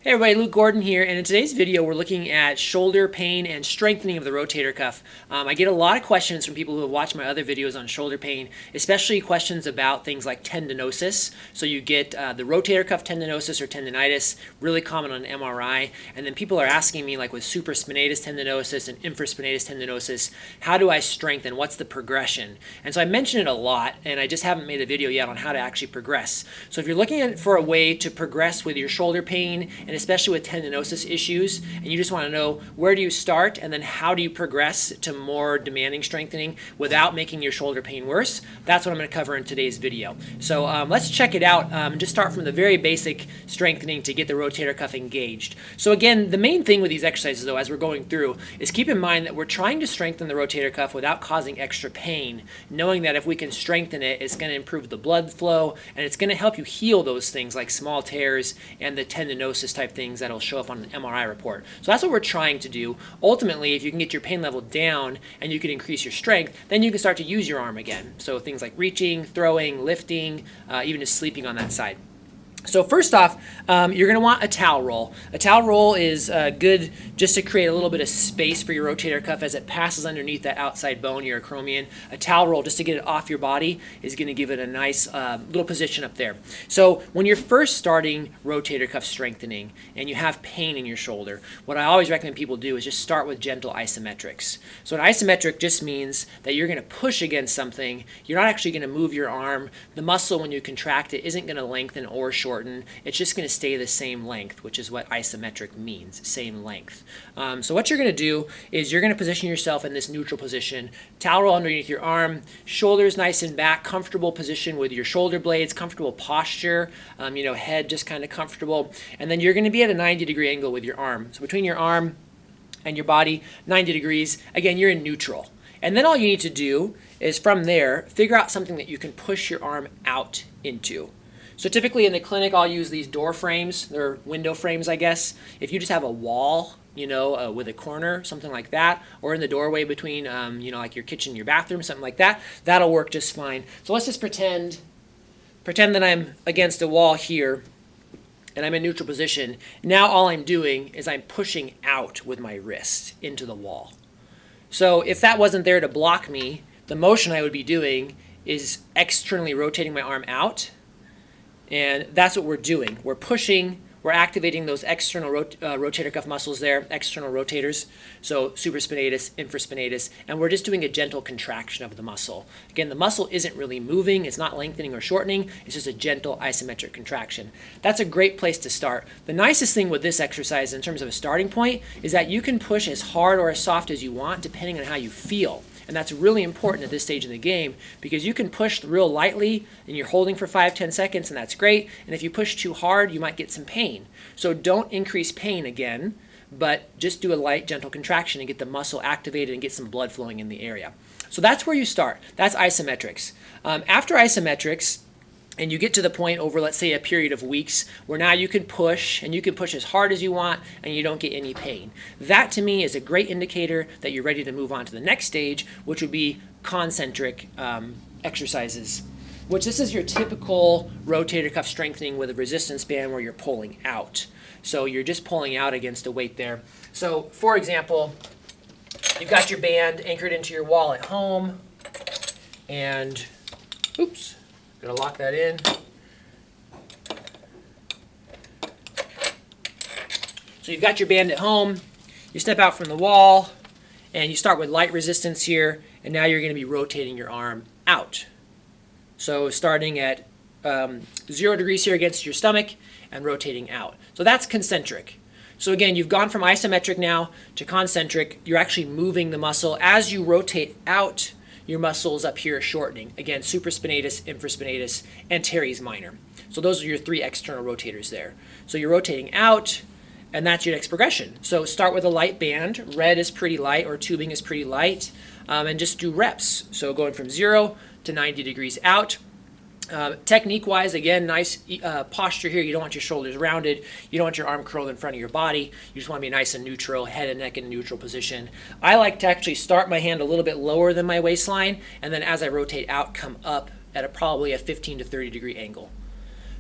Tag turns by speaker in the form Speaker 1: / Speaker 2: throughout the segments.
Speaker 1: Hey everybody, Luke Gordon here, and in today's video we're looking at shoulder pain and strengthening of the rotator cuff. I get a lot of questions from people who have watched my other videos on shoulder pain, especially questions about things like tendinosis. So you get the rotator cuff tendinosis or tendinitis, really common on MRI, and then people are asking me, like with supraspinatus tendinosis and infraspinatus tendinosis, how do I strengthen? What's the progression? And so I mention it a lot, and I just haven't made a video yet on how to actually progress. So if you're looking for a way to progress with your shoulder pain, and especially with tendinosis issues, and you just want to know where do you start and then how do you progress to more demanding strengthening without making your shoulder pain worse, that's what I'm going to cover in today's video. So let's check it out and just start from the very basic strengthening to get the rotator cuff engaged. So again, the main thing with these exercises though, as we're going through, is keep in mind that we're trying to strengthen the rotator cuff without causing extra pain, knowing that if we can strengthen it, it's going to improve the blood flow and it's going to help you heal those things like small tears and the tendinosis type things that'll show up on an MRI report. So that's what we're trying to do. Ultimately, if you can get your pain level down and you can increase your strength, then you can start to use your arm again. So things like reaching, throwing, lifting, even just sleeping on that side. So first off, you're going to want a towel roll. A towel roll is good just to create a little bit of space for your rotator cuff as it passes underneath that outside bone, your acromion. A towel roll, just to get it off your body, is going to give it a nice little position up there. So when you're first starting rotator cuff strengthening and you have pain in your shoulder, what I always recommend people do is just start with gentle isometrics. So an isometric just means that you're going to push against something. You're not actually going to move your arm. The muscle, when you contract it, isn't going to lengthen or shorten. It's just going to stay the same length, which is what isometric means, same length. So what you're going to do is you're going to position yourself in this neutral position, towel roll underneath your arm, shoulders nice and back, comfortable position with your shoulder blades, comfortable posture, head just kind of comfortable, and then you're going to be at a 90-degree angle with your arm. So between your arm and your body, 90 degrees, again, you're in neutral. And then all you need to do is from there, figure out something that you can push your arm out into. So typically in the clinic, I'll use these door frames. They're window frames, I guess. If you just have a wall, with a corner, something like that, or in the doorway between, like your kitchen and your bathroom, something like that, that'll work just fine. So let's just pretend that I'm against a wall here, and I'm in neutral position. Now all I'm doing is I'm pushing out with my wrist into the wall. So if that wasn't there to block me, the motion I would be doing is externally rotating my arm out. And that's what we're doing. We're pushing, we're activating those external rotator cuff muscles there, external rotators, so supraspinatus, infraspinatus, and we're just doing a gentle contraction of the muscle. Again, the muscle isn't really moving, it's not lengthening or shortening, it's just a gentle isometric contraction. That's a great place to start. The nicest thing with this exercise in terms of a starting point is that you can push as hard or as soft as you want depending on how you feel. And that's really important at this stage in the game because you can push real lightly and you're holding for 5-10 seconds and that's great. And if you push too hard, you might get some pain. So don't increase pain again, but just do a light, gentle contraction and get the muscle activated and get some blood flowing in the area. So that's where you start. That's isometrics. After isometrics, and you get to the point over, let's say, a period of weeks where now you can push, and you can push as hard as you want, and you don't get any pain. That, to me, is a great indicator that you're ready to move on to the next stage, which would be concentric exercises, which this is your typical rotator cuff strengthening with a resistance band where you're pulling out. So you're just pulling out against a weight there. So, for example, you've got your band anchored into your wall at home, and, oops. Gonna lock that in. So you've got your band at home, you step out from the wall, and you start with light resistance here, and now you're gonna be rotating your arm out. So starting at 0 degrees here against your stomach and rotating out. So that's concentric. So again, you've gone from isometric now to concentric. You're actually moving the muscle. As you rotate out, your muscles up here are shortening. Again, supraspinatus, infraspinatus, and teres minor. So those are your 3 external rotators there. So you're rotating out, and that's your next progression. So start with a light band. Red is pretty light, or tubing is pretty light, and just do reps. So going from 0 to 90 degrees out. Technique-wise, again, nice posture here. You don't want your shoulders rounded. You don't want your arm curled in front of your body. You just want to be nice and neutral, head and neck in a neutral position. I like to actually start my hand a little bit lower than my waistline, and then as I rotate out, come up at probably a 15 to 30 degree angle.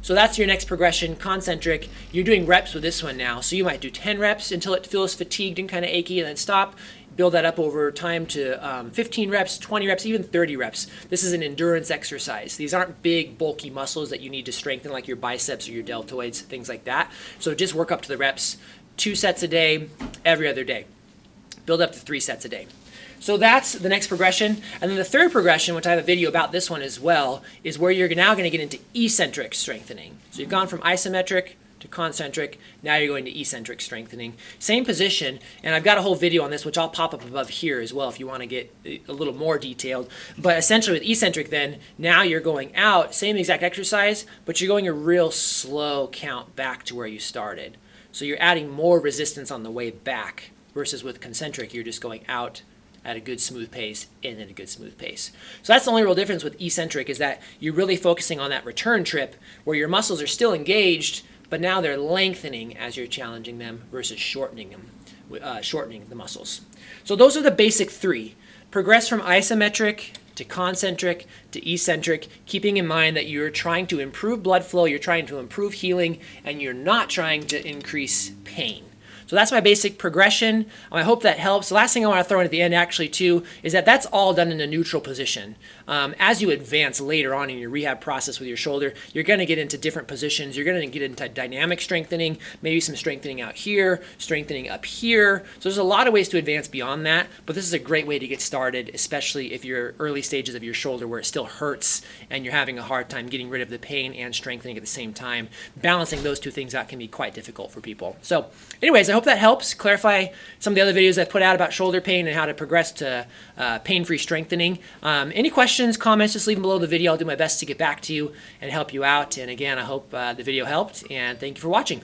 Speaker 1: So that's your next progression, concentric. You're doing reps with this one now. So you might do 10 reps until it feels fatigued and kind of achy, and then stop. Build that up over time to 15 reps, 20 reps, even 30 reps. This is an endurance exercise. These aren't big, bulky muscles that you need to strengthen, like your biceps or your deltoids, things like that. So just work up to the reps, 2 sets a day, every other day. Build up to 3 sets a day. So that's the next progression. And then the third progression, which I have a video about this one as well, is where you're now going to get into eccentric strengthening. So you've gone from isometric to concentric, now you're going to eccentric strengthening. Same position, and I've got a whole video on this, which I'll pop up above here as well if you want to get a little more detailed. But essentially with eccentric then, now you're going out, same exact exercise, but you're going a real slow count back to where you started. So you're adding more resistance on the way back, versus with concentric, you're just going out at a good smooth pace, in at a good smooth pace. So that's the only real difference with eccentric, is that you're really focusing on that return trip where your muscles are still engaged, but now they're lengthening as you're challenging them versus shortening them, shortening the muscles. So those are the basic 3. Progress from isometric to concentric to eccentric, keeping in mind that you're trying to improve blood flow, you're trying to improve healing, and you're not trying to increase pain. So that's my basic progression. I hope that helps. The last thing I want to throw in at the end actually too is that that's all done in a neutral position. As you advance later on in your rehab process with your shoulder, you're going to get into different positions. You're going to get into dynamic strengthening, maybe some strengthening out here, strengthening up here. So there's a lot of ways to advance beyond that, but this is a great way to get started, especially if you're early stages of your shoulder where it still hurts and you're having a hard time getting rid of the pain and strengthening at the same time. Balancing those 2 things out can be quite difficult for people. So anyways, I hope that helps clarify some of the other videos I've put out about shoulder pain and how to progress to pain-free strengthening. Any questions, comments, just leave them below the video. I'll do my best to get back to you and help you out. And again, I hope the video helped, and thank you for watching.